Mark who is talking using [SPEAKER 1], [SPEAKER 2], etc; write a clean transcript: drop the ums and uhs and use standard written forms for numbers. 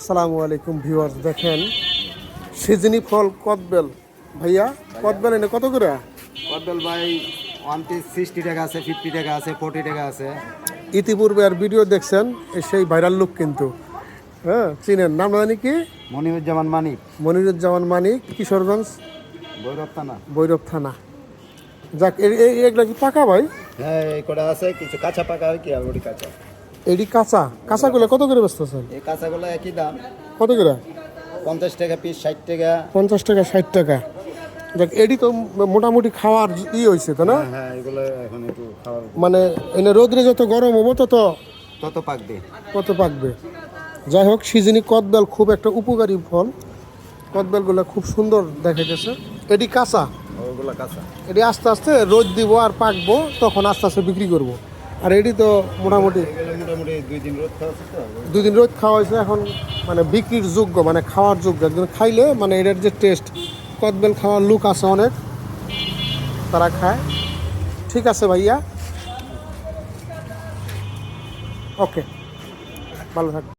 [SPEAKER 1] আসসালামু আলাইকুম ভিউয়ার্স, দেখেন সিজনি ফল কদবেল। ভাইয়া কদবেল এনে কত করে?
[SPEAKER 2] কদবেল ভাই 1 পিস 60 টাকা আছে, 50 টাকা আছে, 40 টাকা আছে।
[SPEAKER 1] ইতিপূর্বে আর ভিডিও দেখছেন, সেই ভাইরাল লুক কিন্তু। হ্যাঁ, চিনেন নাম জানি কি?
[SPEAKER 2] মনিরুজ্জামান মানিক,
[SPEAKER 1] মনিরুজ্জামান মানিক, কিশোরগঞ্জ,
[SPEAKER 2] ভৈরব থানা।
[SPEAKER 1] ভৈরব থানা। যাক, এগুলা কি পাকা ভাই?
[SPEAKER 2] হ্যাঁ, এই কটা আছে, কিছু কাঁচা পাকা আর কি, আর ওটি কাঁচা।
[SPEAKER 1] এডি কাঁচা কাঁচাগুলো কত করে বেচতেছেন?
[SPEAKER 2] এই কাঁচাগুলো একই দাম,
[SPEAKER 1] কত করে?
[SPEAKER 2] 50 টাকা পিস, 60 টাকা।
[SPEAKER 1] 50 টাকা, 60 টাকা। দেখ, এডি তো মোটামুটি খাওয়ার হয়েছে, তো না?
[SPEAKER 2] হ্যাঁ হ্যাঁ, এগুলো এখন একটু খাওয়ার
[SPEAKER 1] মানে এনে রোদ্রে যত গরম হবো
[SPEAKER 2] তত পাকবে।
[SPEAKER 1] কত পাকবে। যাই হোক, সিজনি কদবেল খুব একটা উপকারী ফল। কদবেলগুলো খুব সুন্দর দেখা গেছে। এটি কাঁচা,
[SPEAKER 2] ওগুলো কাঁচা।
[SPEAKER 1] এটি আস্তে আস্তে রোদ দিব আর পাকবো, তখন আস্তে আস্তে বিক্রি করব। আর এটি তো মোটামুটি
[SPEAKER 2] এগুলো মোটামুটি 2 দিন রোদ খাওয়াচ্ছে তো।
[SPEAKER 1] 2 দিন রোদ খাওয়া হয়েছে, এখন মানে বিক্রির যোগ্য, মানে খাওয়ার যোগ্য। একজন খাইলে মানে এটার যে টেস্ট, কদবেল খাওয়ার লুক আছে অনেক, তারা খায়। ঠিক আছে ভাইয়া, ওকে, ভালো থাকবে।